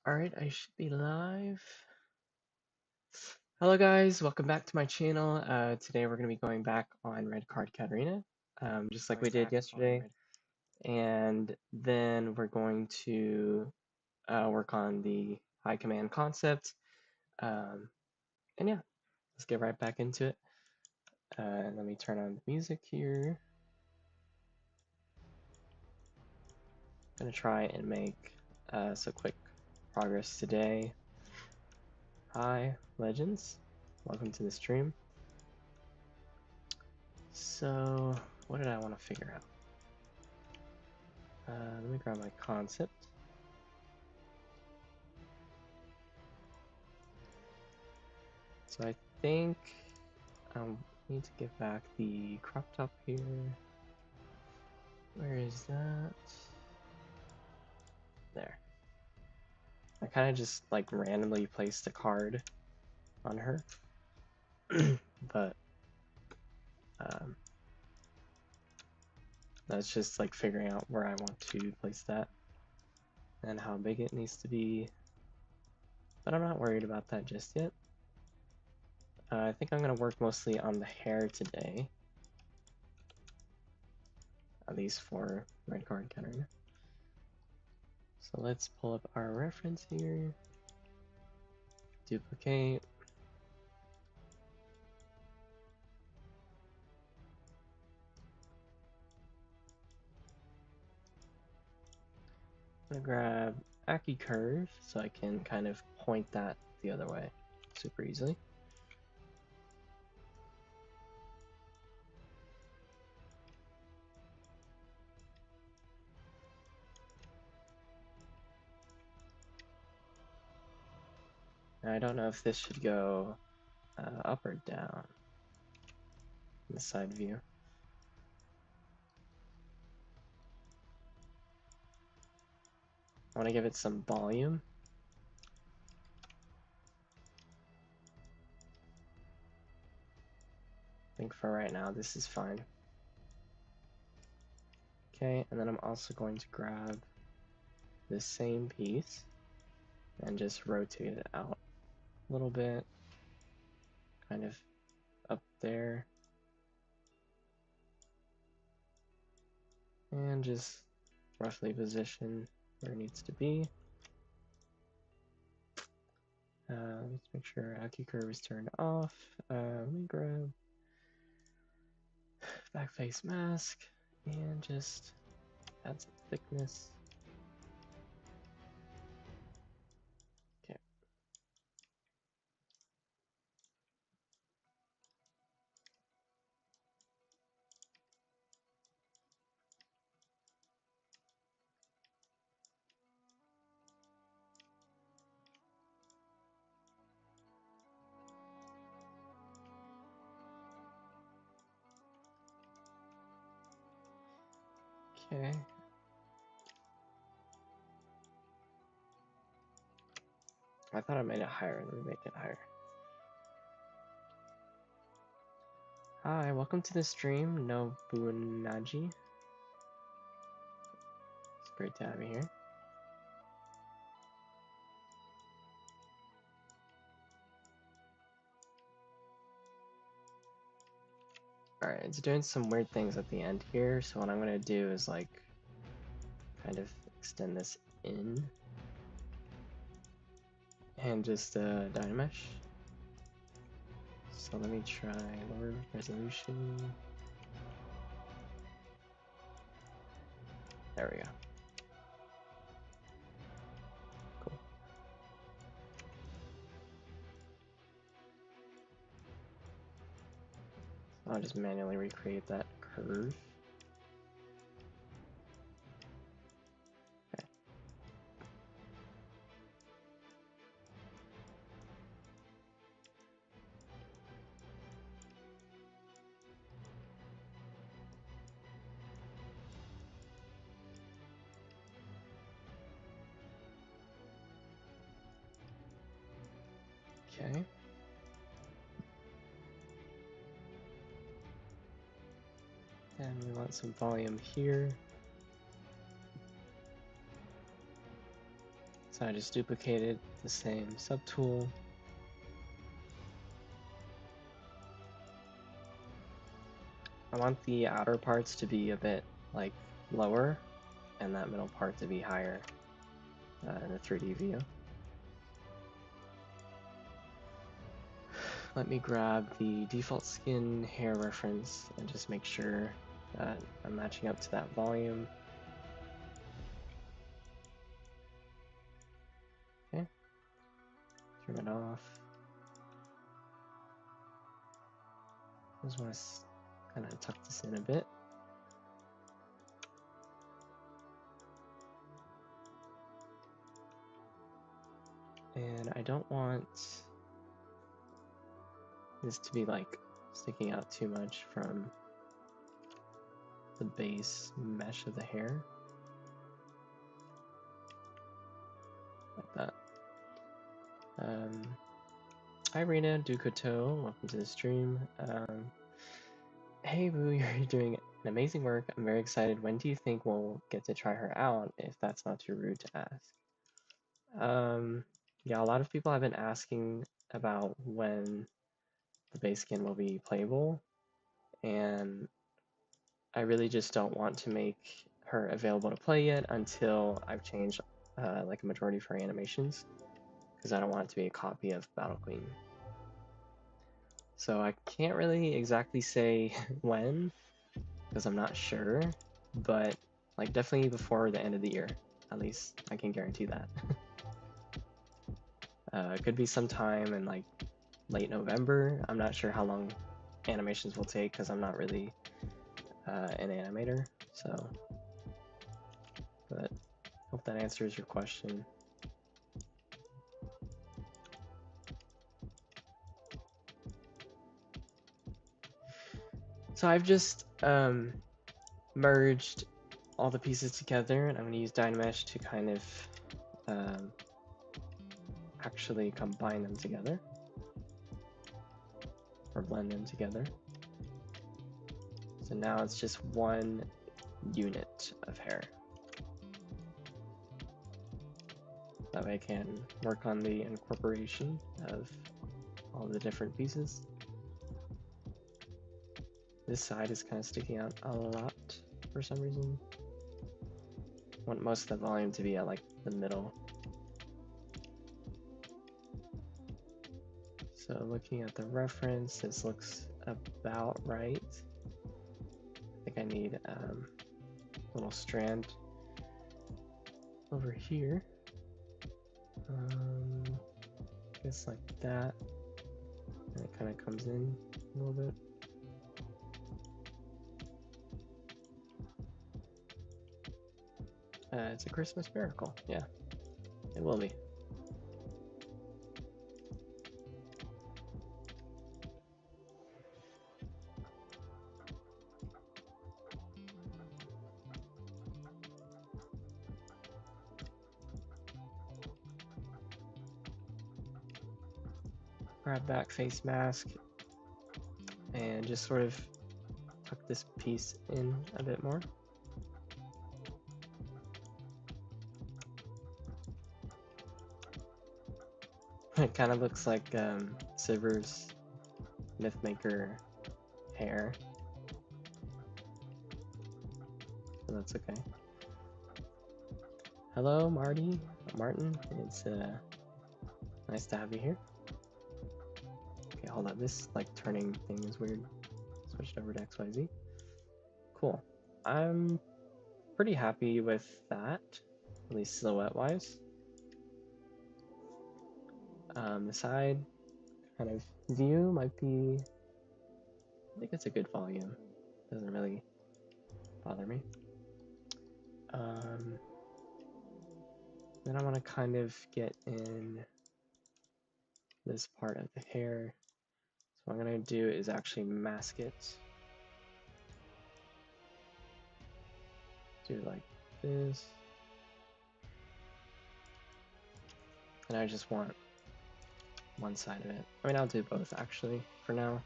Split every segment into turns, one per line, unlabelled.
Alright, I should be live. Hello guys, welcome back to my channel. Today we're going to be going back on Red Card Katarina, just like we did yesterday. And then we're going to work on the high command concept. And yeah, let's get right back into it. And let me turn on the music here. I'm going to try and make some quick progress today. Hi, legends. Welcome to the stream. So, what did I want to figure out? Let me grab my concept. So I think I need to get back the crop top here. Where is that? There. I kind of just like randomly placed a card on her. But that's just like figuring out where I want to place that and how big it needs to be. But I'm not worried about that just yet. I think I'm going to work mostly on the hair today, at least for Red Card Katarina. So let's pull up our reference here, duplicate. I'm gonna grab ASU curve so I can kind of point that the other way super easily. Now, I don't know if this should go up or down in the side view. I want to give it some volume. I think for right now this is fine. Okay, and then I'm also going to grab this same piece and just rotate it out a little bit, kind of up there, and just roughly position where it needs to be. Let's make sure ASU curve is turned off. Let me grab back face mask and just add some thickness. Okay. Okay. I thought I made it higher. Let me make it higher. Hi, welcome to the stream, Nobunaji. It's great to have you here. Alright, it's doing some weird things at the end here, so what I'm gonna do is like kind of extend this in and just Dynamesh. So let me try lower resolution. There we go. Cool. I'll just manually recreate that curve. Okay. Okay. And we want some volume here. So I just duplicated the same subtool. I want the outer parts to be a bit like lower and that middle part to be higher in the 3D view. Let me grab the default skin hair reference and just make sure that I'm matching up to that volume. Okay, turn it off. Just want to kind of tuck this in a bit. And I don't want this to be like sticking out too much from the base mesh of the hair. Like that. Hi Rena Dukoto, welcome to the stream. Hey Boo, you're doing an amazing work. I'm very excited. When do you think we'll get to try her out, if that's not too rude to ask? Yeah, a lot of people have been asking about when the base skin will be playable, and I really just don't want to make her available to play yet until I've changed like a majority of her animations, because I don't want it to be a copy of Battle Queen. So I can't really exactly say when, because I'm not sure, but like definitely before the end of the year, at least I can guarantee that. It could be sometime in like late November. I'm not sure how long animations will take because I'm not really an animator, so, but hope that answers your question. So I've just merged all the pieces together, and I'm going to use Dynamesh to kind of actually combine them together, or blend them together. So now it's just one unit of hair. That way I can work on the incorporation of all the different pieces. This side is kind of sticking out a lot for some reason. I want most of the volume to be at like the middle. So looking at the reference, this looks about right. I think I need a little strand over here. I guess like that. And it kind of comes in a little bit. It's a Christmas miracle. Yeah, it will be. Grab back face mask and just sort of tuck this piece in a bit more. It kind of looks like Zbrush Mythmaker hair, so that's okay. Hello, Martin. It's nice to have you here. Okay, hold on. This like turning thing is weird. Switched over to XYZ. Cool. I'm pretty happy with that, at least silhouette-wise. The side kind of view might be, I think it's a good volume. Doesn't really bother me. Then I want to kind of get in this part of the hair. So what I'm going to do is actually mask it. Do it like this. And I just want one side of it. I mean, I'll do both actually for now.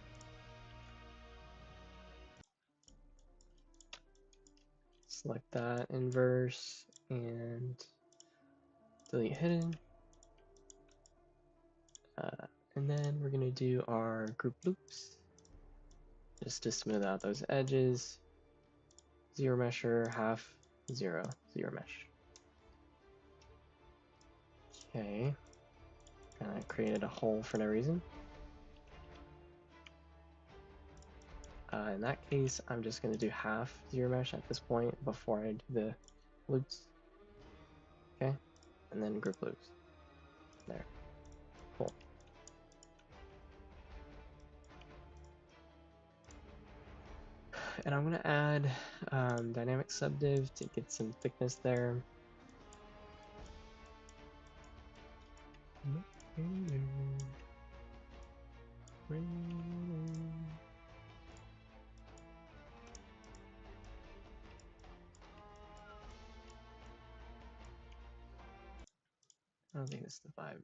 Select that inverse and delete hidden. And then we're going to do our group loops just to smooth out those edges. Zero mesher, half, zero, zero mesh. Okay, kind of created a hole for no reason. In that case, I'm just going to do half zero mesh at this point before I do the loops. Okay, and then group loops. There, cool. And I'm going to add dynamic subdiv to get some thickness there. I don't think this is the vibe.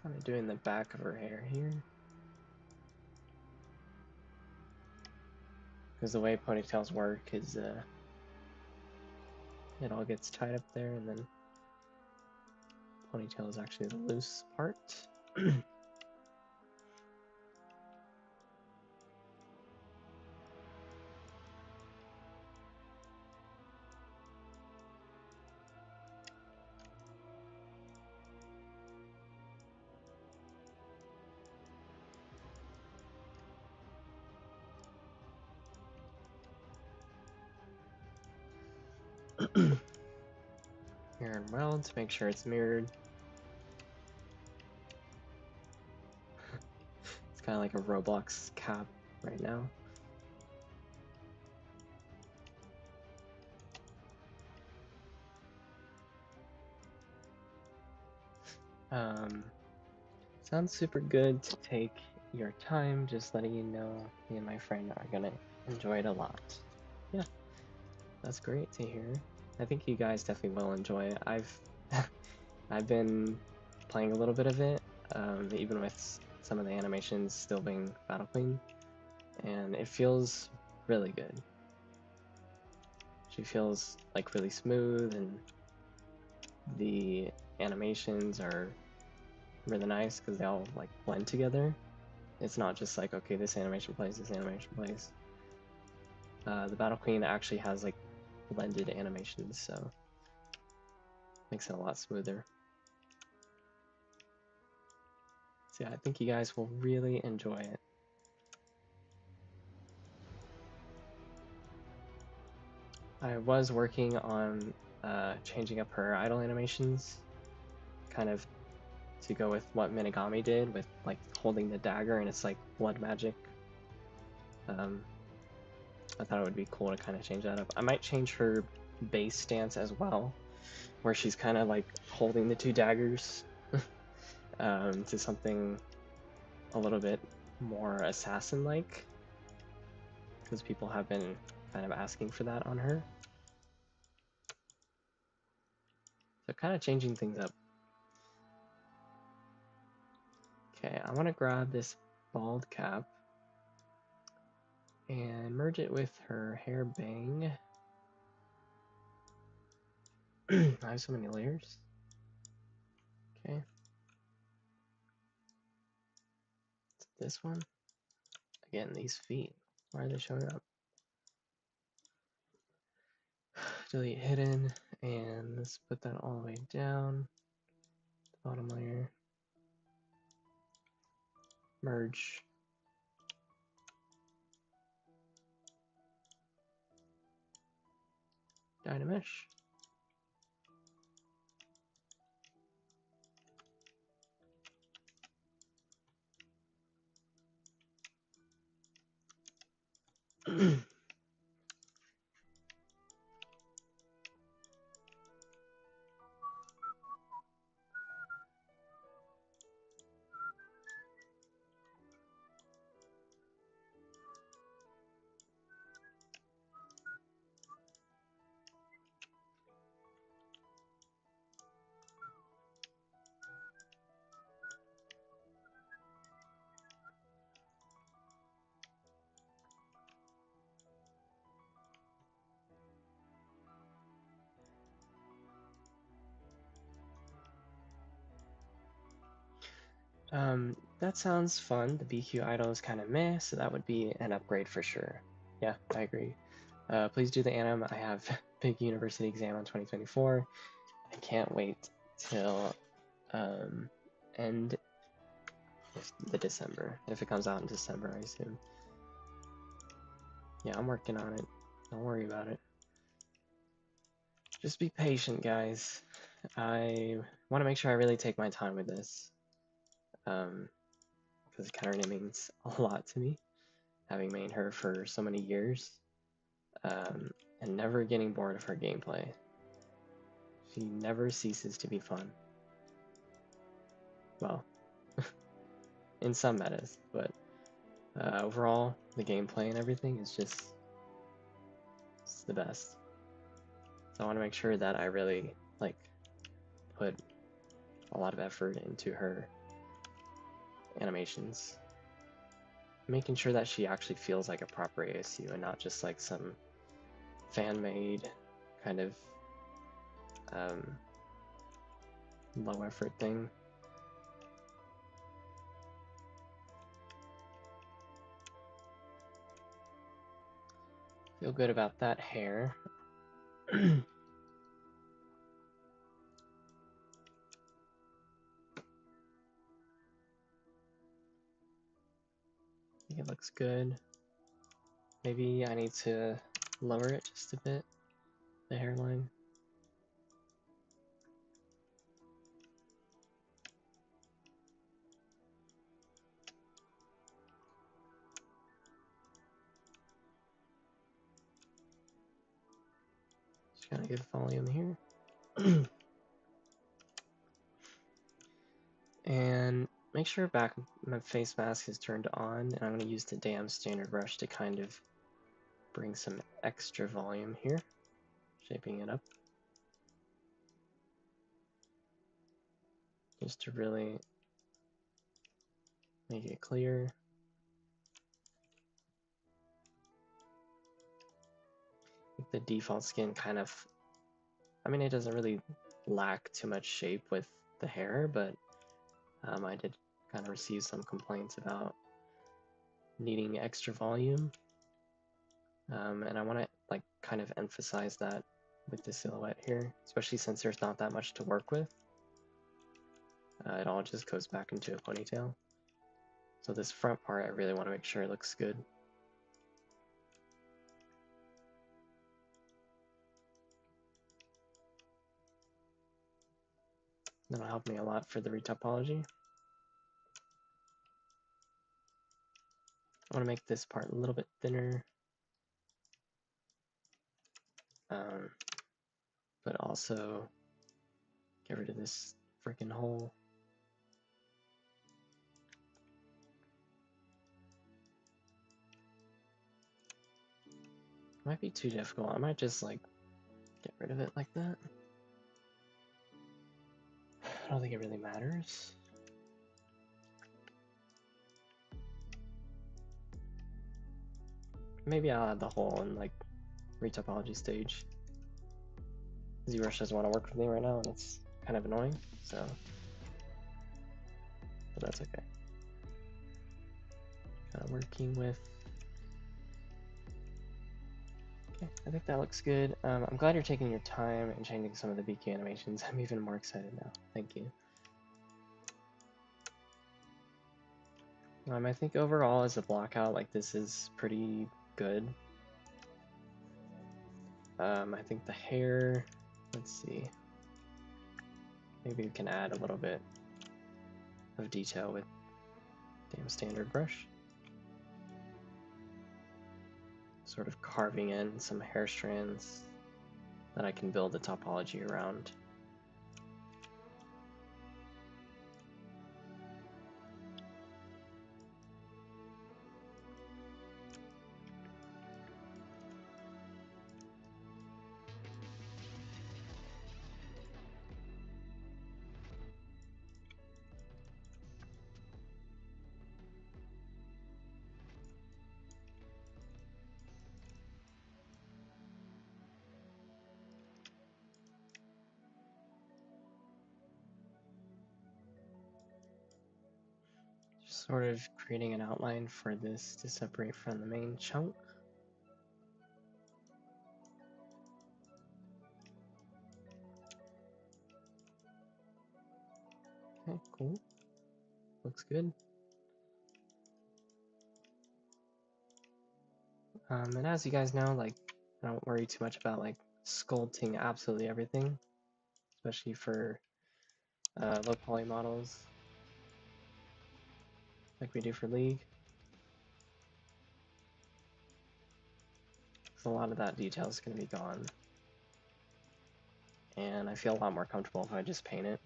Kind of doing the back of her hair here. Because the way ponytails work is it all gets tied up there, and then ponytail is actually the loose part. Mirror and weld to make sure it's mirrored. It's kind of like a Roblox cap right now. Sounds super good to take your time, just letting you know me and my friend are gonna enjoy it a lot. Yeah, that's great to hear. I think you guys definitely will enjoy it. I've been playing a little bit of it, even with some of the animations still being battle clean, and it feels really good. She feels like really smooth, and the animations are really nice because they all like blend together. It's not just like, okay, this animation plays, this animation plays. The Battle Queen actually has like blended animations, so makes it a lot smoother. So yeah, I think you guys will really enjoy it. I was working on changing up her idle animations, kind of to go with what Minigami did with like holding the dagger and it's like blood magic. I thought it would be cool to kind of change that up. I might change her base stance as well, where she's kind of like holding the two daggers to something a little bit more assassin-like, because people have been kind of asking for that on her. So kind of changing things up. Okay, I want to grab this bald cap and merge it with her hair bang. I have so many layers. Okay. It's this one. Again, these feet. Why are they showing up? Delete hidden, and let's put that all the way down. The bottom layer. Merge. Dynamesh. That sounds fun. The BQ idle is kind of meh, so that would be an upgrade for sure. Yeah, I agree. Please do the anim. I have big university exam on 2024. I can't wait till end the December. If it comes out in December, I assume. Yeah, I'm working on it. Don't worry about it. Just be patient, guys. I want to make sure I really take my time with this. Because Katarina means a lot to me, having mained her for so many years, and never getting bored of her gameplay. She never ceases to be fun. Well, in some metas, but overall, the gameplay and everything is just it's the best. So I want to make sure that I really like put a lot of effort into her animations, making sure that she actually feels like a proper ASU and not just like some fan-made kind of low effort thing. Feel good about that hair. I think it looks good. Maybe I need to lower it just a bit, the hairline. Just gonna give volume here. And make sure my face mask is turned on, and I'm going to use the damn standard brush to kind of bring some extra volume here, shaping it up. Just to really make it clear. The default skin kind of, I mean, it doesn't really lack too much shape with the hair, but I did kind of receive some complaints about needing extra volume. And I want to like kind of emphasize that with the silhouette here, especially since there's not that much to work with. It all just goes back into a ponytail. So this front part, I really want to make sure it looks good. That'll help me a lot for the retopology. I want to make this part a little bit thinner, but also get rid of this freaking hole. Might be too difficult. I might just like get rid of it like that. I don't think it really matters. Maybe I'll add the hole in like retopology stage. Zbrush doesn't want to work with me right now, and it's kind of annoying, so but that's okay. Kind of working with. Okay, I think that looks good. I'm glad you're taking your time and changing some of the BK animations. I'm even more excited now. Thank you. I think overall as a blockout, like this is pretty good. I think the hair, let's see. Maybe we can add a little bit of detail with damn standard brush. Sort of carving in some hair strands that I can build the topology around. sort of creating an outline for this to separate from the main chunk. Okay, cool. Looks good. And as you guys know, like, I don't worry too much about like sculpting absolutely everything, especially for low poly models like we do for League. So a lot of that detail is going to be gone. And I feel a lot more comfortable if I just paint it,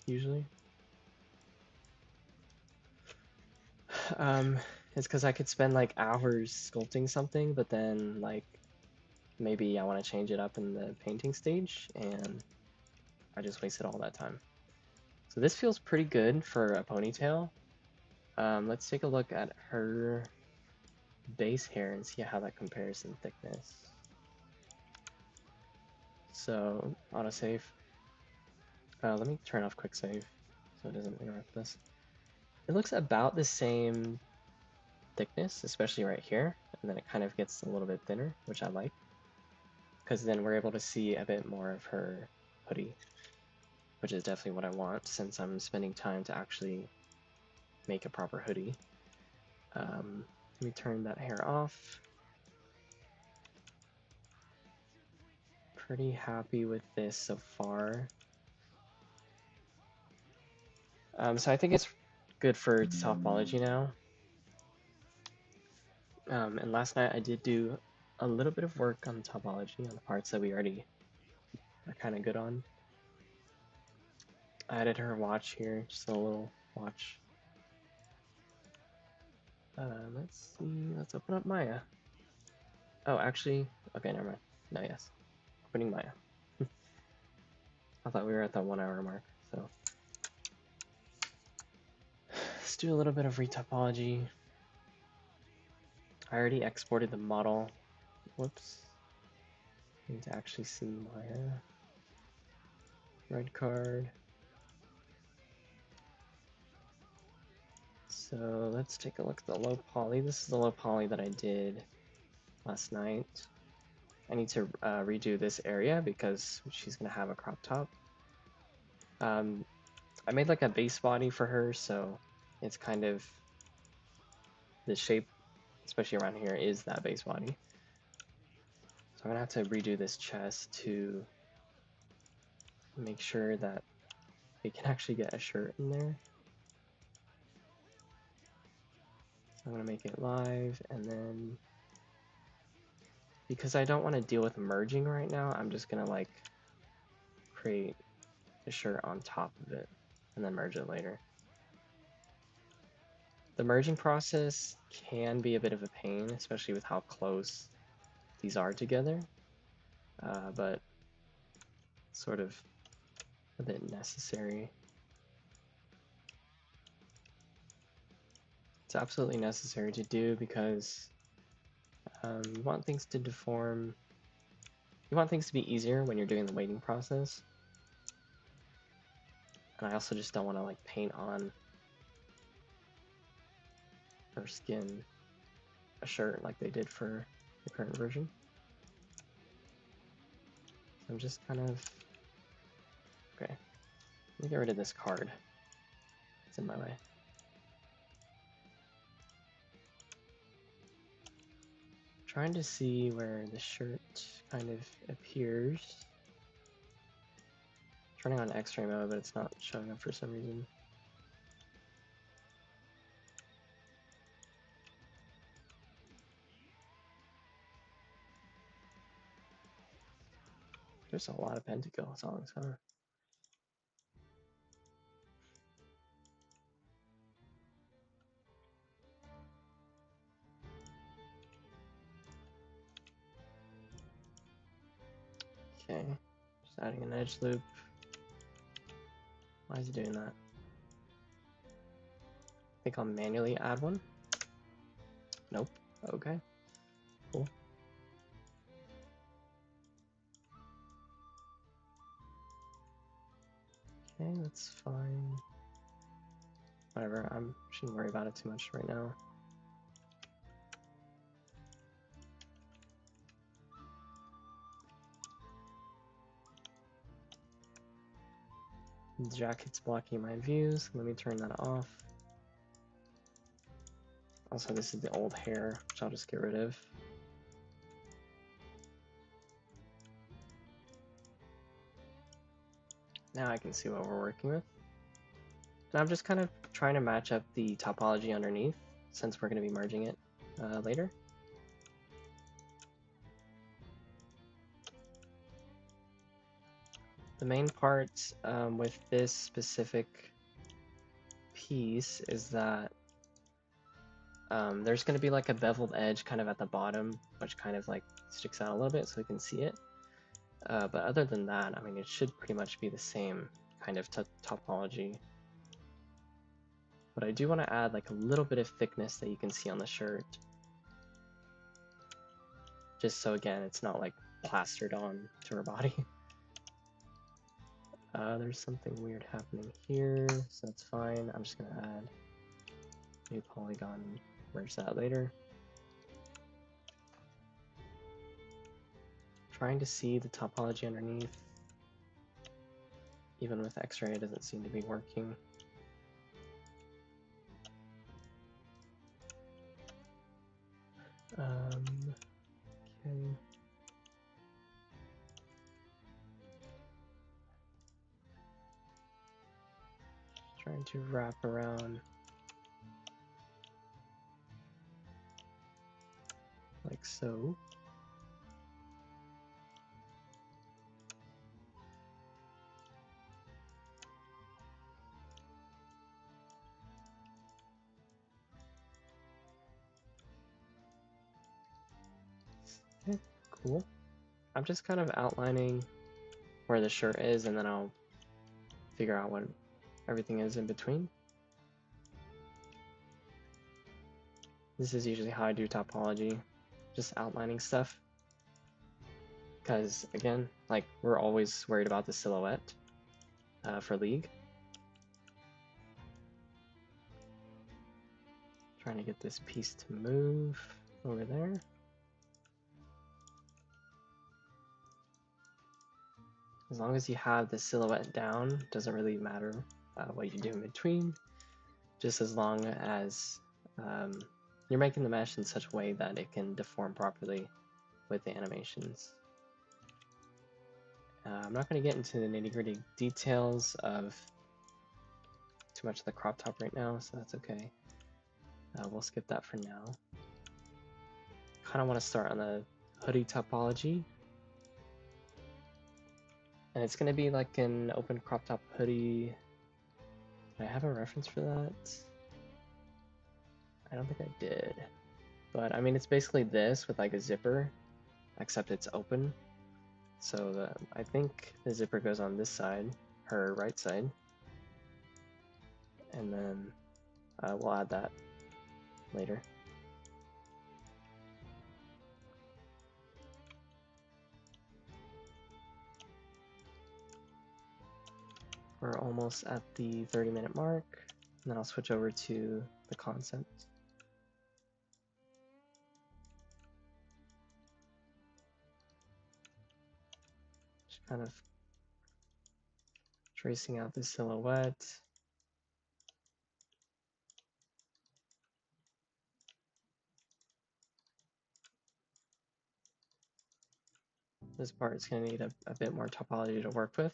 usually. It's because I could spend like hours sculpting something, but then like maybe I want to change it up in the painting stage, and I just wasted all that time. So this feels pretty good for a ponytail. Let's take a look at her base hair and see how that compares in thickness. So autosave. Let me turn off quick save so it doesn't interrupt this. It looks about the same thickness, especially right here, and then it kind of gets a little bit thinner, which I like, because then we're able to see a bit more of her hoodie, which is definitely what I want since I'm spending time to actually make a proper hoodie. Let me turn that hair off. Pretty happy with this so far. So I think it's good for topology now. And last night I did do a little bit of work on topology on the parts that we already are kind of good on. I added her watch here, just a little watch. Let's see, let's open up Maya. Oh, actually, okay, never mind. No, yes, opening Maya. I thought we were at the 1 hour mark, so. Let's do a little bit of retopology. I already exported the model. Whoops. Need to actually see Maya. Red card. So let's take a look at the low poly. This is the low poly that I did last night. I need to redo this area because she's gonna have a crop top. I made like a base body for her, so it's kind of the shape, especially around here, is that base body. So I'm gonna have to redo this chest to make sure that we can actually get a shirt in there. So I'm gonna make it live, and then because I don't want to deal with merging right now, I'm just gonna like create a shirt on top of it and then merge it later. The merging process can be a bit of a pain, especially with how close these are together, but sort of a bit necessary. It's absolutely necessary to do because you want things to deform. You want things to be easier when you're doing the weighting process. And I also just don't want to like paint on her skin a shirt like they did for the current version. So I'm just kind of, okay, let me get rid of this card. It's in my way. Trying to see where the shirt kind of appears. Turning on X-ray mode, but it's not showing up for some reason. There's a lot of Pentakill songs, huh? Okay, just adding an edge loop. Why is it doing that? I think I'll manually add one. Nope. Okay. Cool. Okay, that's fine. whatever, I shouldn't worry about it too much right now. The jacket's blocking my views. Let me turn that off. Also, this is the old hair, which I'll just get rid of. Now I can see what we're working with. And I'm just kind of trying to match up the topology underneath, since we're going to be merging it later. The main part with this specific piece is that there's going to be like a beveled edge kind of at the bottom, which kind of like sticks out a little bit so we can see it. But other than that, I mean, it should pretty much be the same kind of topology. But I do want to add like a little bit of thickness that you can see on the shirt. Just so again, it's not like plastered on to her body. There's something weird happening here, so that's fine. I'm just gonna add new polygon, merge that later. Trying to see the topology underneath. Even with X-ray, it doesn't seem to be working. Okay. Trying to wrap around like so. Okay, cool. I'm just kind of outlining where the shirt is, and then I'll figure out what everything is in between. This is usually how I do topology, just outlining stuff. Because again, like we're always worried about the silhouette for League. Trying to get this piece to move over there. As long as you have the silhouette down, doesn't really matter what you do in between, just as long as you're making the mesh in such a way that it can deform properly with the animations. I'm not going to get into the nitty-gritty details of too much of the crop top right now, so that's okay. We'll skip that for now. Kind of want to start on the hoodie topology. And it's going to be like an open crop top hoodie. Did I have a reference for that? I don't think I did. But I mean, it's basically this with like a zipper, except it's open. So I think the zipper goes on this side, her right side. And then we'll add that later. We're almost at the 30-minute mark, and then I'll switch over to the concept. Just kind of tracing out the silhouette. This part is going to need a bit more topology to work with,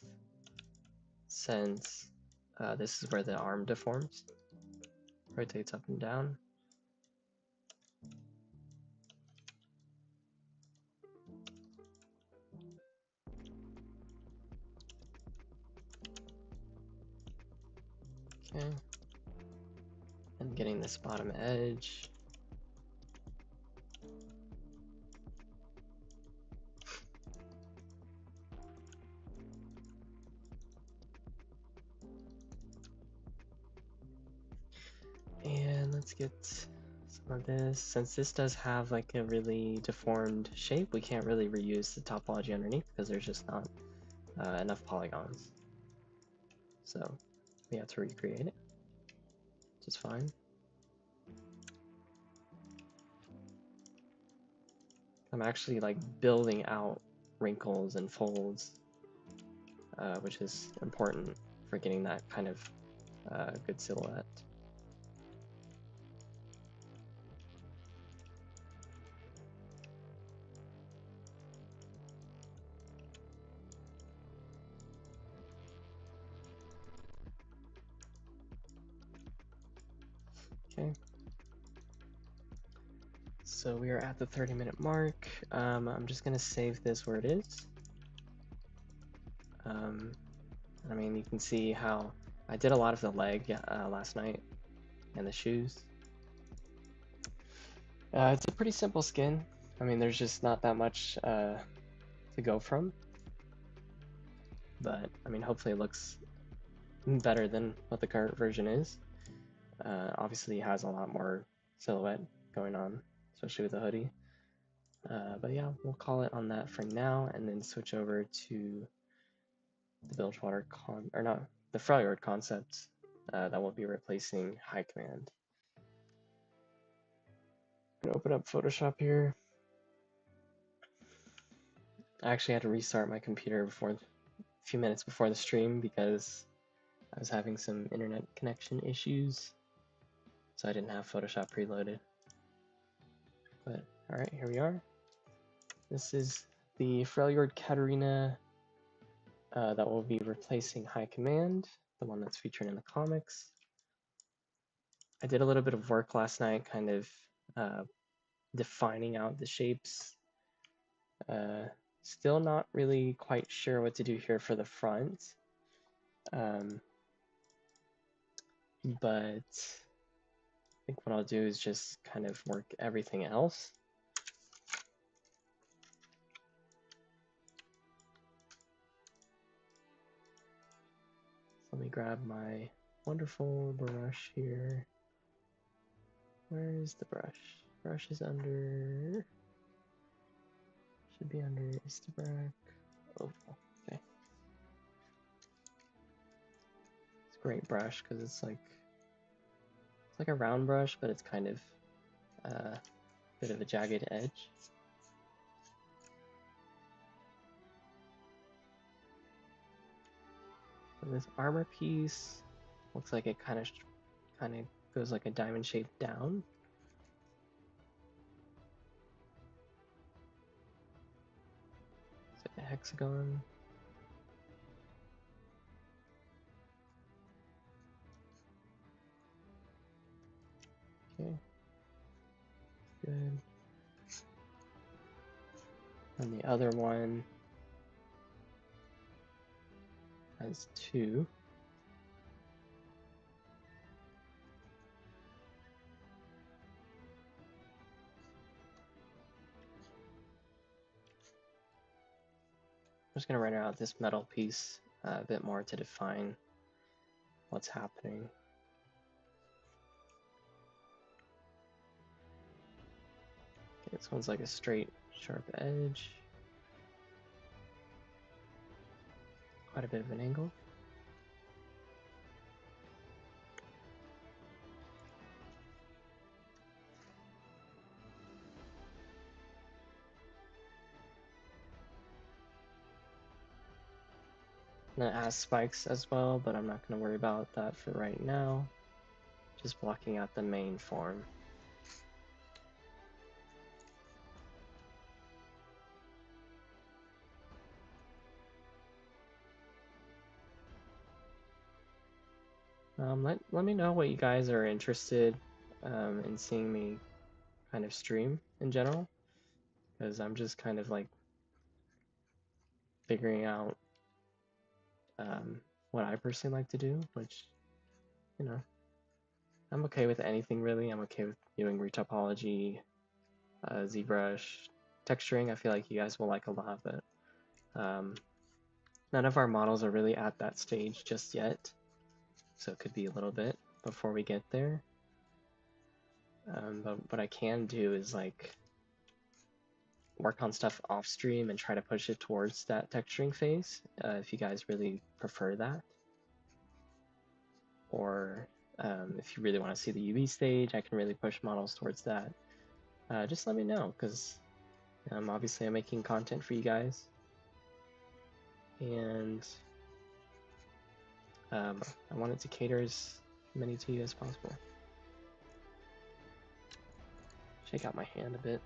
since this is where the arm deforms, rotates up and down. Okay, and getting this bottom edge. And let's get some of this. Since this does have like a really deformed shape, we can't really reuse the topology underneath because there's just not enough polygons. So we have to recreate it. which is fine. I'm actually like building out wrinkles and folds, which is important for getting that kind of good silhouette. Okay. So we are at the 30-minute mark. I'm just gonna save this where it is. I mean, you can see how I did a lot of the leg last night and the shoes. It's a pretty simple skin. I mean, there's just not that much to go from. But, I mean, hopefully it looks better than what the current version is. Obviously, it has a lot more silhouette going on, especially with the hoodie. But yeah, we'll call it on that for now, and then switch over to the the Freljord concept that will be replacing high command. I'm gonna open up Photoshop here. I actually had to restart my computer a few minutes before the stream because I was having some internet connection issues, so I didn't have Photoshop preloaded. But all right, here we are. This is the Freljord Katarina that will be replacing high command, the one that's featured in the comics. I did a little bit of work last night, kind of defining out the shapes. Still not really quite sure what to do here for the front. But I think what I'll do is just kind of work everything else. Let me grab my wonderful brush here. Where is the brush? Brush is under, should be under Zbrush. Oval. Okay. It's a great brush because it's like a round brush, but it's kind of a bit of a jagged edge. So this armor piece looks like it kind of goes like a diamond shape down. It's like a hexagon. Okay. Good. And the other one has two. I'm just going to render out this metal piece a bit more to define what's happening. Okay, this one's like a straight, sharp edge. Quite a bit of an angle. And it has spikes as well, but I'm not going to worry about that for right now. Just blocking out the main form. Let me know what you guys are interested in seeing me kind of stream in general, because I'm just kind of like figuring out what I personally like to do, which, you know, I'm okay with anything really. I'm okay with doing retopology, Zbrush, texturing. I feel like you guys will like a lot, but none of our models are really at that stage just yet, so it could be a little bit before we get there. But what I can do is like work on stuff off stream and try to push it towards that texturing phase if you guys really prefer that. Or If you really want to see the UV stage, I can really push models towards that. Just let me know, because obviously I'm making content for you guys. And I want it to cater as many to you as possible. Shake out my hand a bit.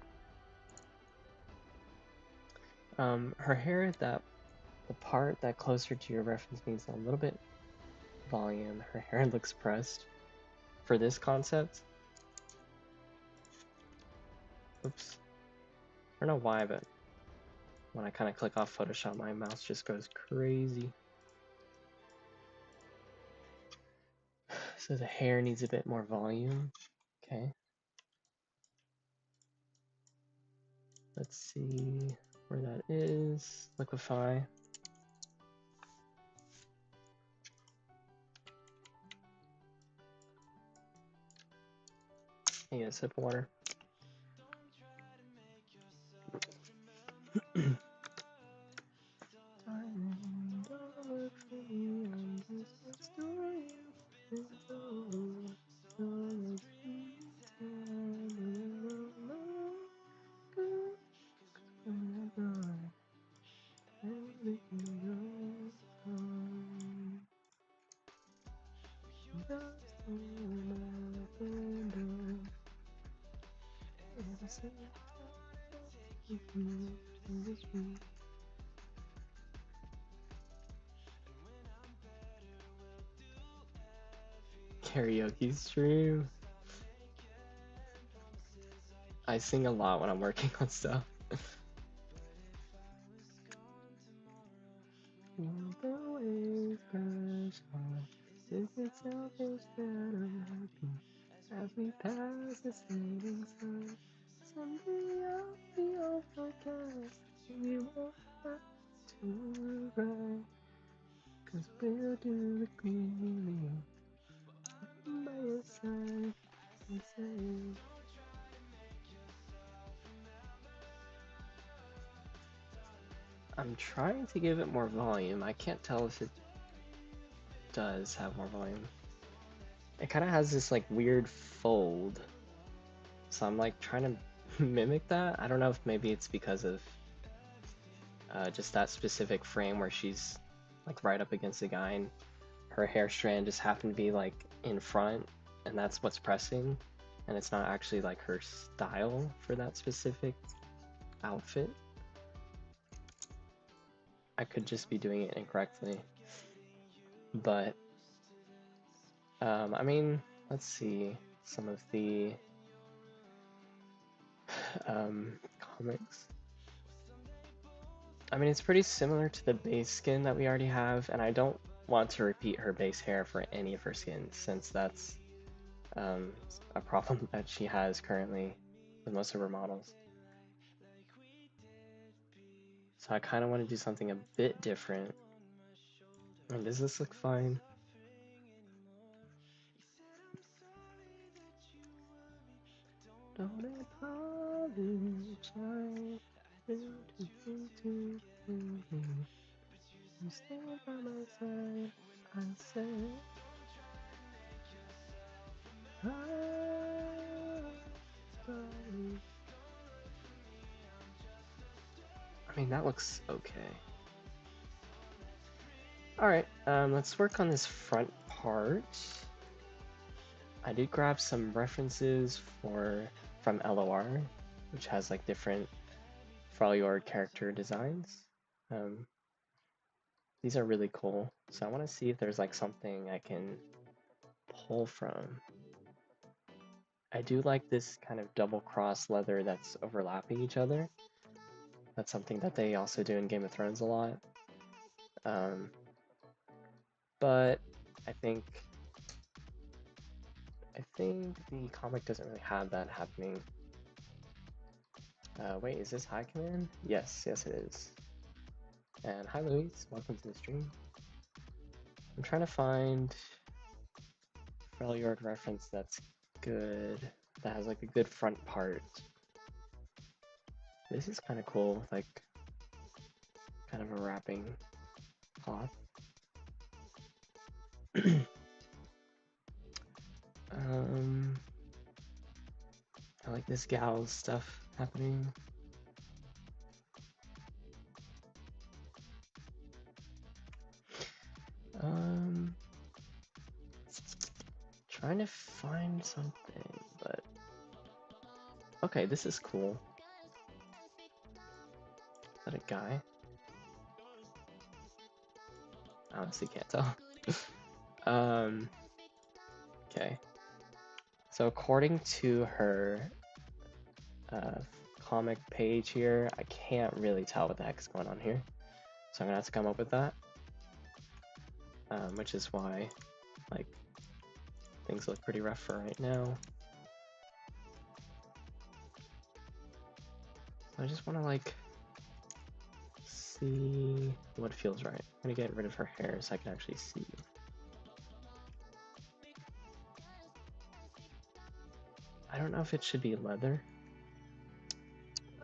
Her hair, the part that closer to your reference needs a little bit volume. Her hair looks pressed for this concept. Oops. I don't know why, but when I kind of click off Photoshop, my mouse just goes crazy. So the hair needs a bit more volume. Okay. Let's see where that is. Liquify. Yeah, sip of water. Karaoke stream. I sing a lot when I'm working on stuff. As we pass the setting sun, someday I'll be overcast. We won't have to run, 'cause we'll do the green by your side and say. I'm trying to give it more volume. I can't tell if it does have more volume. It kind of has this like weird fold. So I'm like trying to mimic that. I don't know if maybe it's because of just that specific frame where she's like right up against the guy and her hair strand just happened to be like in front and that's what's pressing. And it's not actually like her style for that specific outfit. I could just be doing it incorrectly. But I mean, let's see some of the comics. I mean, it's pretty similar to the base skin that we already have, and I don't want to repeat her base hair for any of her skins, since that's a problem that she has currently with most of her models. So I kind of want to do something a bit different. And does this look fine? Don't apologize. You stand by my side. I say. I mean, that looks okay. Alright, let's work on this front part. I did grab some references from LOR, which has like different Freljord character designs. These are really cool, so I want to see if there's like something I can pull from. I do like this kind of double cross leather that's overlapping each other. That's something that they also do in Game of Thrones a lot. But I think the comic doesn't really have that happening. Wait, is this high command? Yes, it is. And hi Luis, welcome to the stream. I'm trying to find Freljord reference that's good, that has like a good front part. This is kind of cool, like kind of a wrapping cloth. I like this gal stuff happening. Trying to find something, but okay, this is cool. Is that a guy? I honestly can't tell. Okay. So according to her comic page here, I can't really tell what the heck is going on here. So I'm gonna have to come up with that. Which is why, like, things look pretty rough for right now. So I just want to, like, see what feels right. I'm gonna get rid of her hair so I can actually see. I don't know if it should be leather.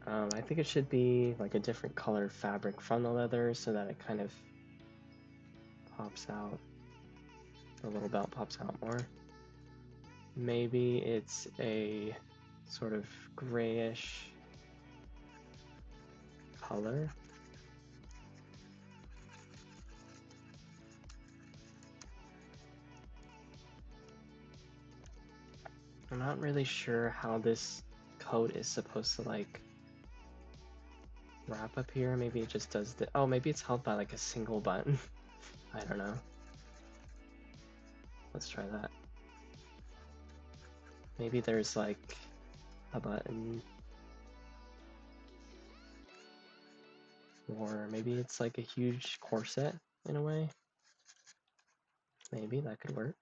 I think it should be like a different color fabric from the leather so that it kind of pops out. The little belt pops out more. Maybe it's a sort of grayish color. I'm not really sure how this coat is supposed to like wrap up here. Maybe it just does the, oh, maybe it's held by like a single button. I don't know. Let's try that. Maybe there's like a button, or maybe it's like a huge corset in a way. Maybe that could work.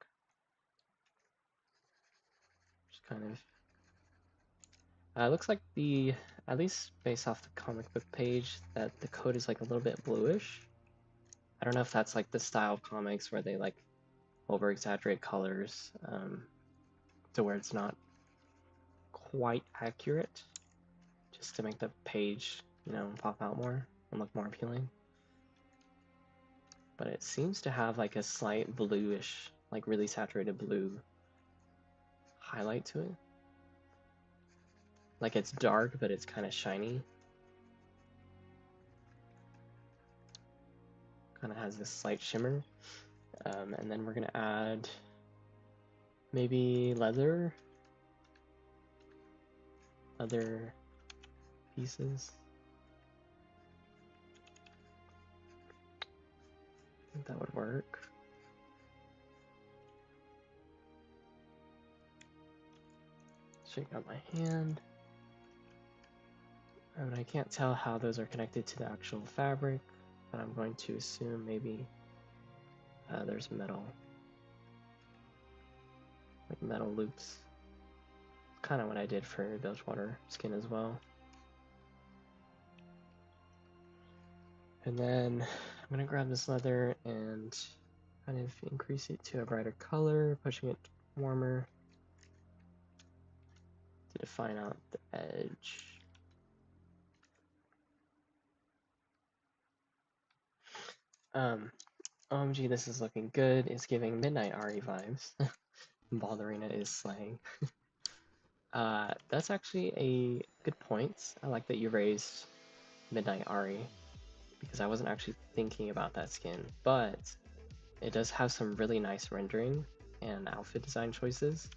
Just kind of, looks like the, at least based off the comic book page, that the coat is like a little bit bluish. I don't know if that's like the style of comics where they like over exaggerate colors to where it's not quite accurate, just to make the page, you know, pop out more and look more appealing. But it seems to have like a slight bluish, like really saturated blue highlight to it. Like it's dark, but it's kind of shiny. Kind of has this slight shimmer. And then we're gonna add maybe leather, other pieces. I think that would work. Shake out my hand. And I can't tell how those are connected to the actual fabric, but I'm going to assume maybe there's metal, like metal loops. Kind of what I did for Bilgewater skin as well. And then I'm gonna grab this leather and kind of increase it to a brighter color, pushing it warmer to define out the edge. OMG, this is looking good. It's giving Midnight Ari vibes. Balderina is slaying. That's actually a good point. I like that you raised Midnight Ari, because I wasn't actually thinking about that skin, but it does have some really nice rendering and outfit design choices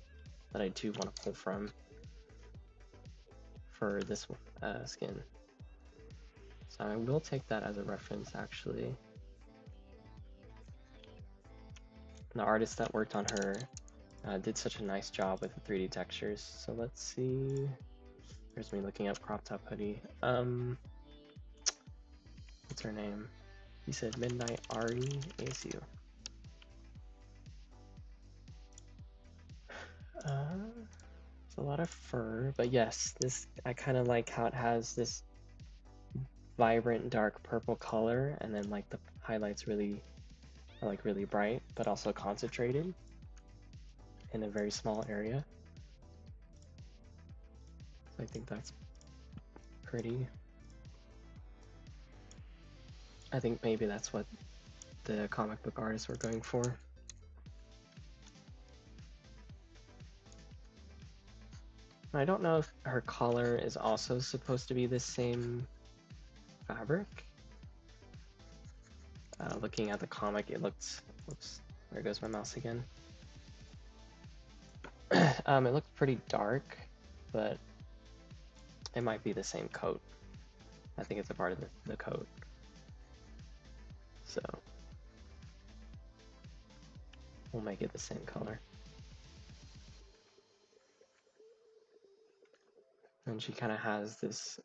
that I do want to pull from for this skin. So I will take that as a reference, actually. And the artist that worked on her did such a nice job with the 3D textures. So let's see. Here's me looking up crop top hoodie. What's her name? He said Midnight Ari ASU. It's a lot of fur, but yes, this, I kind of like how it has this vibrant dark purple color, and then like the highlights really are like really bright, but also concentrated in a very small area. So I think that's pretty. I think maybe that's what the comic book artists were going for. I don't know if her collar is also supposed to be the same fabric. Looking at the comic, it looked, whoops, there goes my mouse again. It looked pretty dark, but it might be the same coat. I think it's a part of the coat. So we'll make it the same color. And she kind of has this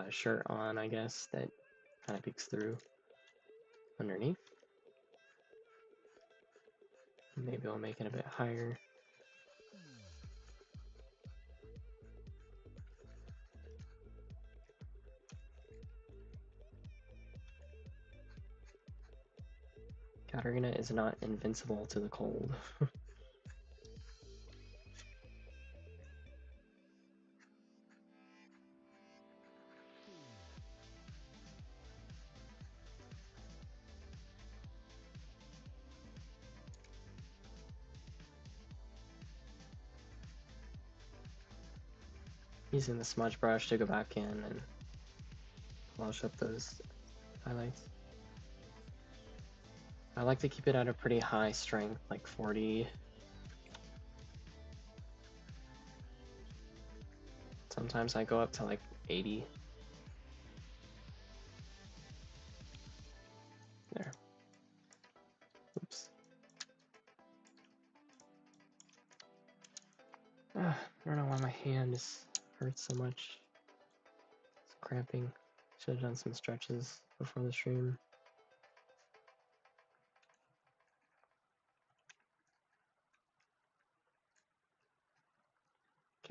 shirt on, I guess, that kind of peeks through underneath. Maybe we'll make it a bit higher. Katarina is not invincible to the cold. Using the smudge brush to go back in and polish up those highlights. I like to keep it at a pretty high strength, like 40. Sometimes I go up to like 80. There. Oops. I don't know why my hand hurts so much. It's cramping. Should have done some stretches before the stream.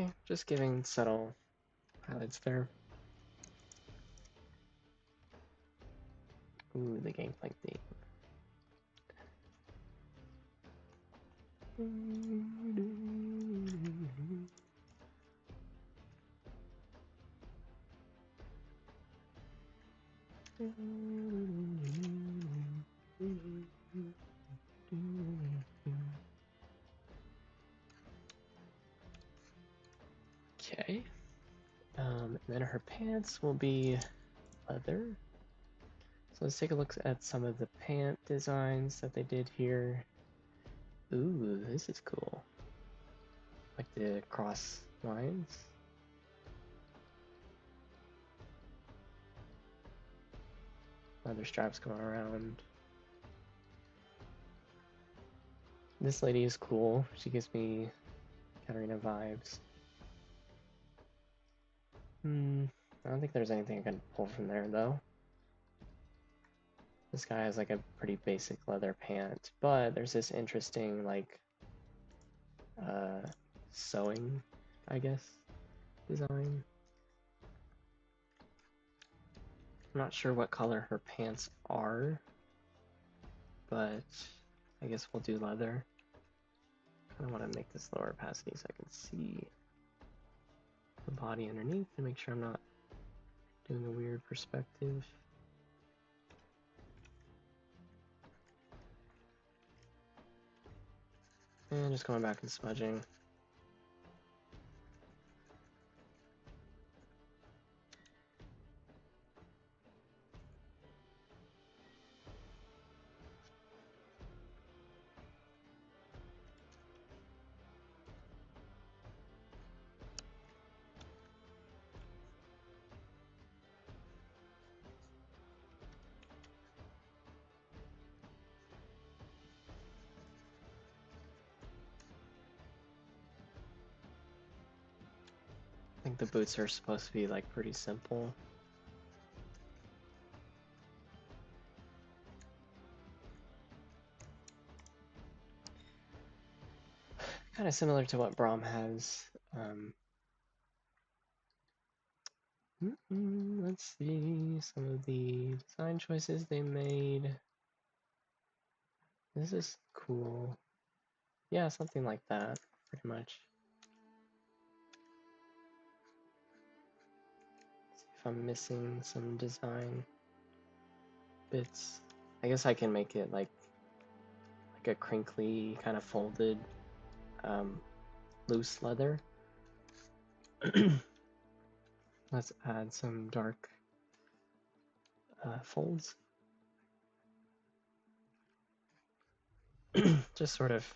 Okay, just giving subtle highlights there. Ooh, the gangplank theme. Okay. And then her pants will be leather. So let's take a look at some of the pant designs that they did here. Ooh, this is cool. Like the cross lines. Leather straps going around. This lady is cool. She gives me Katarina vibes. I don't think there's anything I can pull from there though. This guy has like a pretty basic leather pant, but there's this interesting like sewing, I guess, design. I'm not sure what color her pants are, but I guess we'll do leather. I want to make this lower opacity so I can see the body underneath and make sure I'm not doing a weird perspective. And just going back and smudging. I think the boots are supposed to be like pretty simple. Kind of similar to what Brahm has. Let's see some of the design choices they made. This is cool. Yeah, something like that, pretty much. See if I'm missing some design bits. I guess I can make it like a crinkly kind of folded loose leather. Let's add some dark folds. Just sort of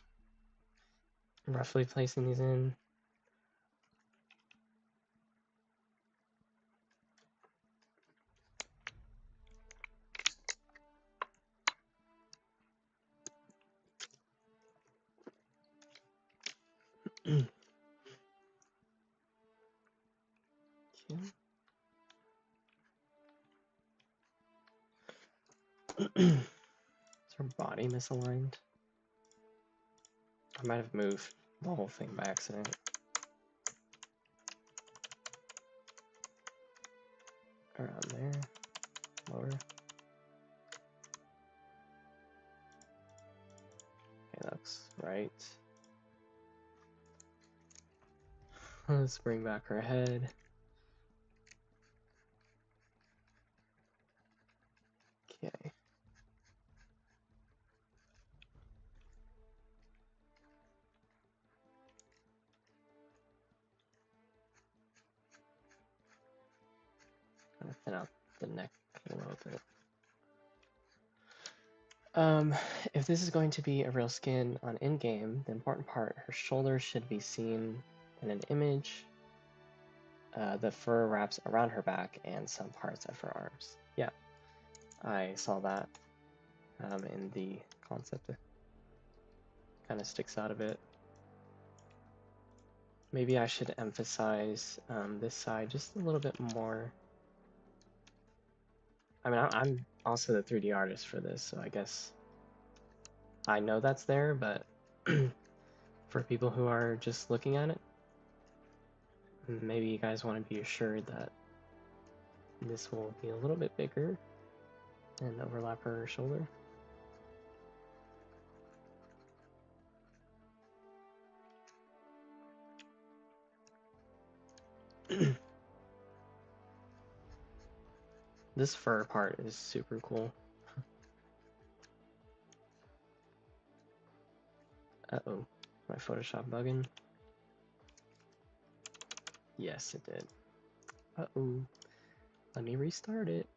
roughly placing these in. Is her body misaligned? I might have moved the whole thing by accident. Around there, lower. Okay, that looks right. Let's bring back her head. Okay. Gonna thin out the neck a little bit. If this is going to be a real skin on in-game, the important part, her shoulders should be seen in an image. The fur wraps around her back and some parts of her arms. Yeah, I saw that in the concept. It kind of sticks out a bit. Maybe I should emphasize this side just a little bit more. I mean, I'm also the 3D artist for this, so I guess I know that's there, but for people who are just looking at it, maybe you guys want to be assured that this will be a little bit bigger and overlap her shoulder. This fur part is super cool. Uh-oh, my Photoshop bugging. Yes, it did. Uh-oh, let me restart it.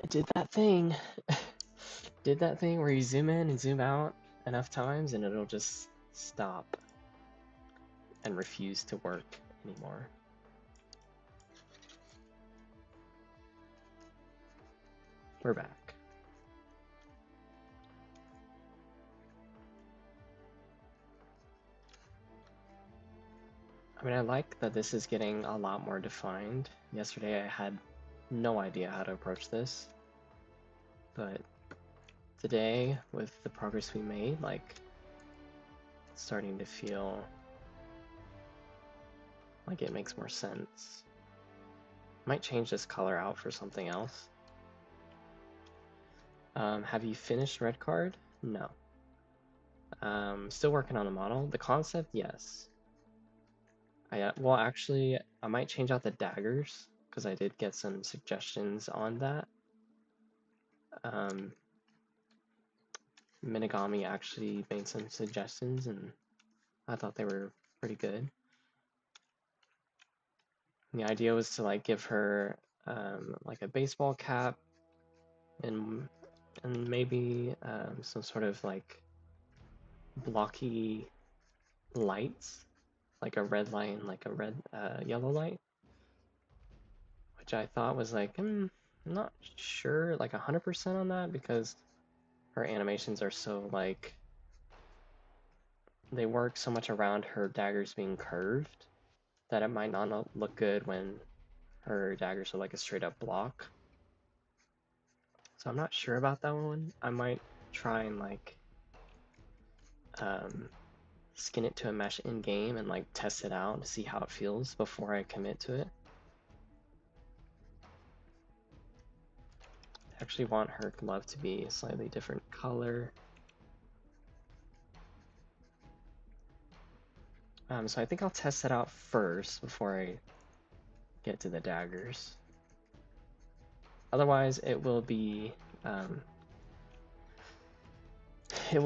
It did that thing. Did that thing where you zoom in and zoom out enough times and it'll just stop and refuse to work anymore. We're back. I mean, I like that this is getting a lot more defined. Yesterday I had no idea how to approach this, but today, with the progress we made, like, it's starting to feel like it makes more sense. Might change this color out for something else. Have you finished Red Card? No. Still working on the model. The concept, yes. Well, actually, I might change out the daggers, because I did get some suggestions on that. Minigami actually made some suggestions, and I thought they were pretty good. And the idea was to like give her like a baseball cap and maybe some sort of like blocky lights, like a red light and like a red yellow light, which I thought was like I'm not sure like 100% on that, because her animations are so like they work so much around her daggers being curved that it might not look good when her daggers are like a straight up block. So I'm not sure about that one. I might try and like skin it to a mesh in game and like test it out to see how it feels before I commit to it. I actually want her glove to be a slightly different color. So I think I'll test it out first before I get to the daggers. Otherwise, it will be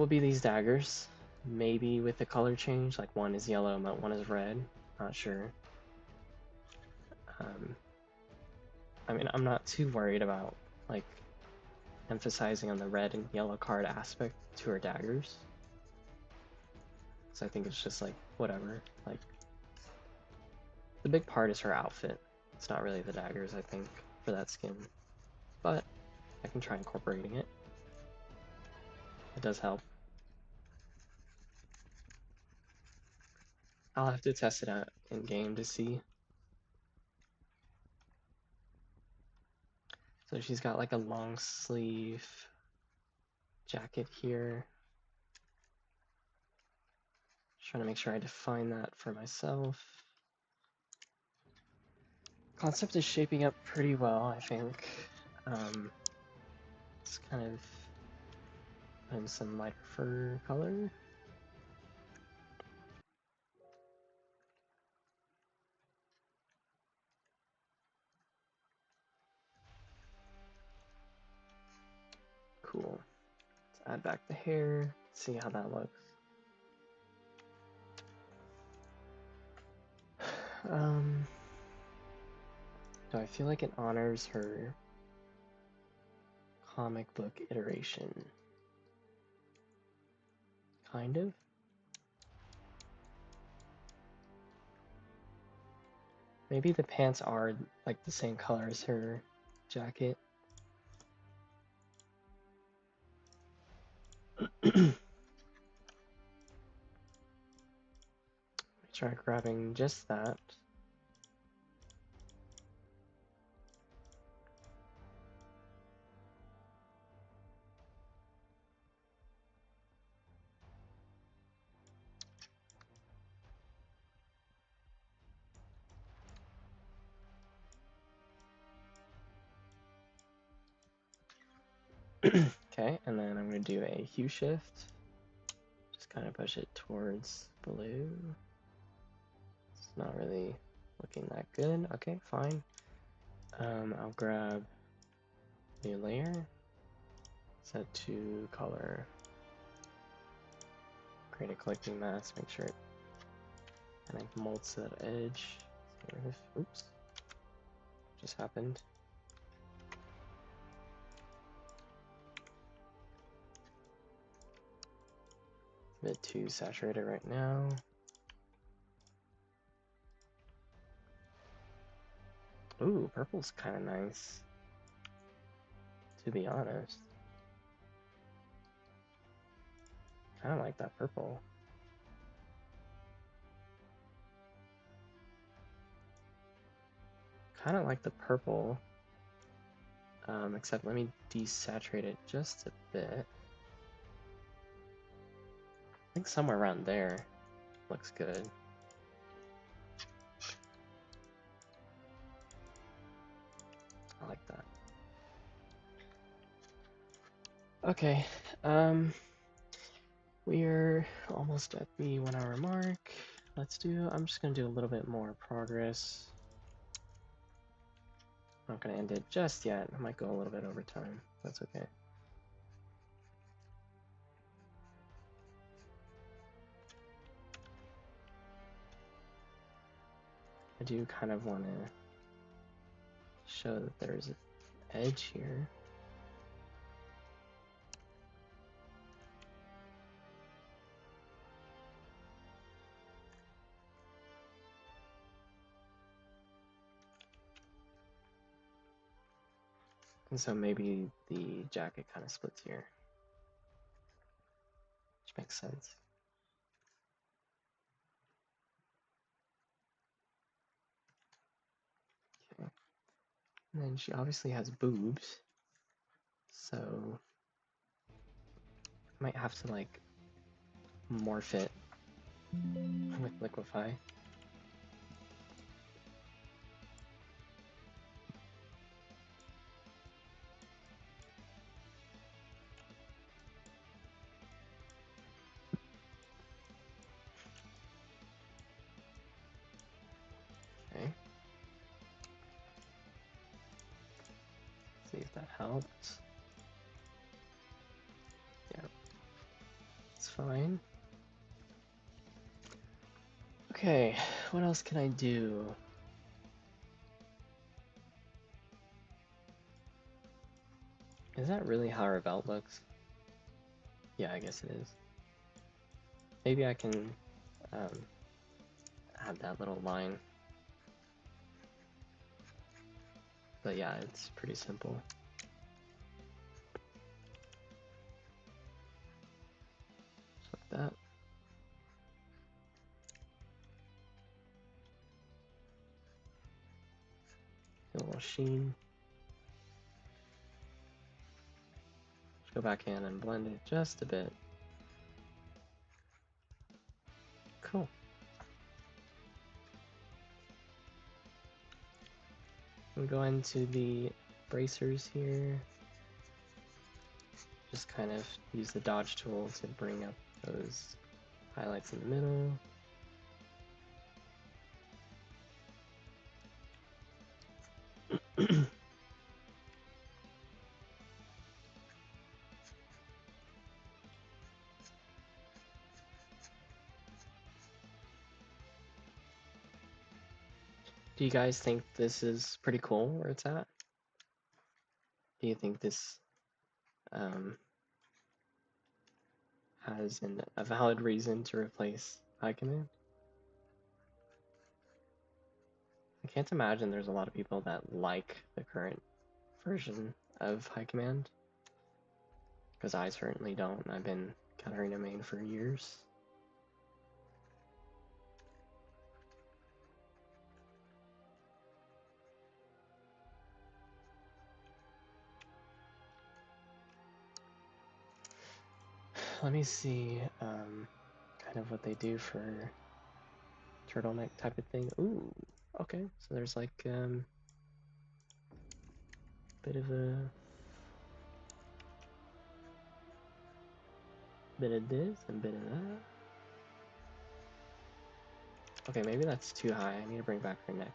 these daggers, maybe with the color change, like one is yellow, but one is red. Not sure. I mean, I'm not too worried about like emphasizing on the red and yellow card aspect to her daggers. So I think it's just like whatever. Like the big part is her outfit. It's not really the daggers, I think, for that skin. But I can try incorporating it. It does help. I'll have to test it out in game to see. So she's got like a long sleeve jacket here. Just trying to make sure I define that for myself. Concept is shaping up pretty well, I think. It's kind of putting some lighter fur color. Cool. Let's add back the hair, see how that looks. Do I feel like it honors her comic book iteration? Kind of. Maybe the pants are like the same color as her jacket. Try grabbing just that. Okay, and then I'm going to do a hue shift. Just kind of push it towards blue. It's not really looking that good. Okay, fine. I'll grab new layer, set to color, create a collecting mask, make sure it kind of molds to that edge. Oops, just happened. A bit too saturated right now. Ooh, purple's kind of nice, to be honest. Kind of like that purple. Kind of like the purple, except let me desaturate it just a bit. I think somewhere around there looks good. I like that. Okay, we're almost at the 1 hour mark. I'm just gonna do a little bit more progress. I'm not gonna end it just yet. I might go a little bit over time. That's okay. I do kind of want to show that there's an edge here. And so maybe the jacket kind of splits here, which makes sense. Okay. And then she obviously has boobs, so I might have to like morph it with liquify. Okay. See if that helps. Yeah, it's fine. Okay, what else can I do? Is that really how our belt looks? Yeah, I guess it is. Maybe I can add that little line. But yeah, it's pretty simple. Just like that. A little sheen. Just go back in and blend it just a bit. Cool. We'll go into the bracers here. Just kind of use the dodge tool to bring up those highlights in the middle. Do you guys think this is pretty cool where it's at? Do you think this has a valid reason to replace high command? I can't imagine there's a lot of people that like the current version of high command, because I certainly don't. I've been Katarina main for years. Let me see kind of what they do for turtleneck type of thing. Ooh, okay, so there's like bit of this and bit of that. Okay, maybe that's too high. I need to bring back her neck.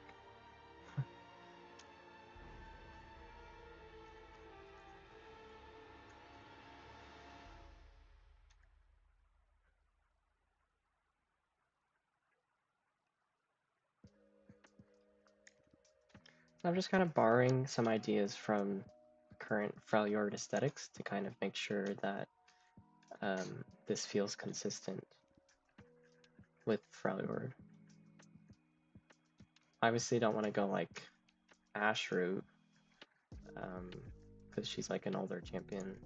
I'm just kind of borrowing some ideas from current Freljord aesthetics to kind of make sure that this feels consistent with Freljord. Obviously don't want to go like Ash route, because she's like an older champion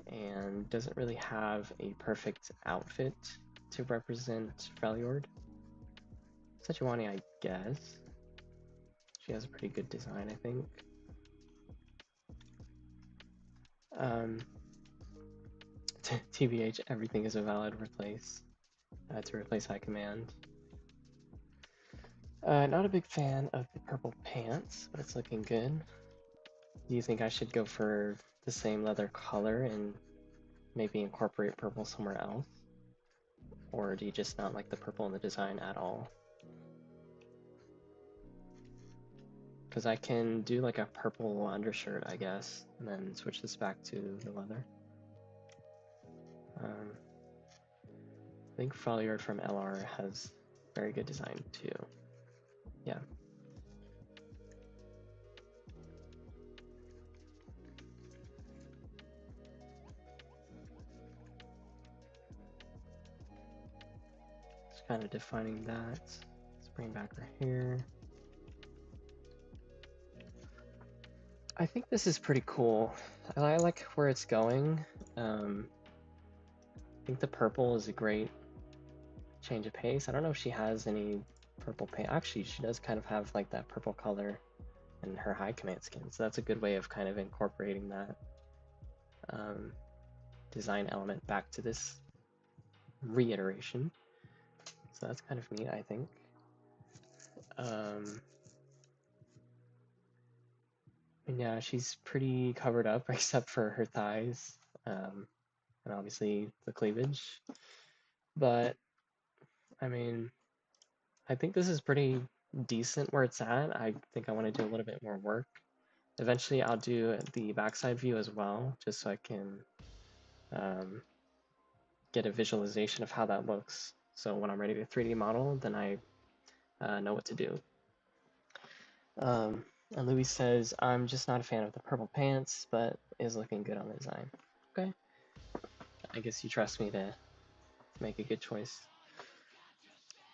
and doesn't really have a perfect outfit to represent Freljord. Sejuani, I guess. She has a pretty good design, I think. TBH, everything is a valid replace to replace high command. Not a big fan of the purple pants, but it's looking good. Do you think I should go for the same leather color and maybe incorporate purple somewhere else? Or do you just not like the purple in the design at all? Because I can do like a purple undershirt, I guess, and then switch this back to the leather. I think Freljord from LR has very good design too. Yeah. Just kind of defining that. Let's bring back our hair. I think this is pretty cool. I like where it's going. I think the purple is a great change of pace. I don't know if she has any purple paint. Actually, she does kind of have like that purple color in her high command skin. So that's a good way of kind of incorporating that design element back to this reiteration. So that's kind of neat, I think. And yeah, she's pretty covered up except for her thighs, and obviously the cleavage. But I mean, I think this is pretty decent where it's at. I think I want to do a little bit more work. Eventually I'll do the backside view as well, just so I can get a visualization of how that looks So when I'm ready to 3D model, then I know what to do. And Louis says, I'm just not a fan of the purple pants, but is looking good on the design. Okay. I guess you trust me to make a good choice.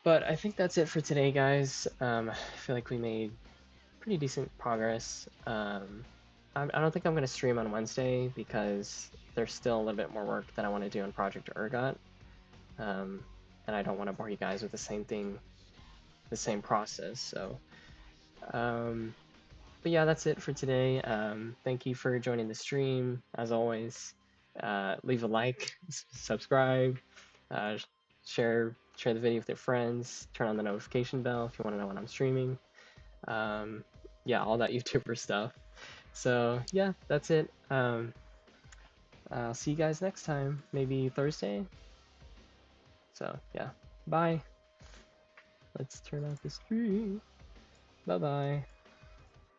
But I think that's it for today, guys. I feel like we made pretty decent progress. I don't think I'm going to stream on Wednesday because there's still a little bit more work that I want to do on Project Ergot. And I don't want to bore you guys with the same thing, the same process. So, but yeah, that's it for today. Thank you for joining the stream. As always, leave a like, subscribe, uh, share the video with your friends, turn on the notification bell if you want to know when I'm streaming. Yeah, all that YouTuber stuff. So yeah, that's it. I'll see you guys next time, maybe Thursday. So yeah, bye. Let's turn off the stream. Bye bye.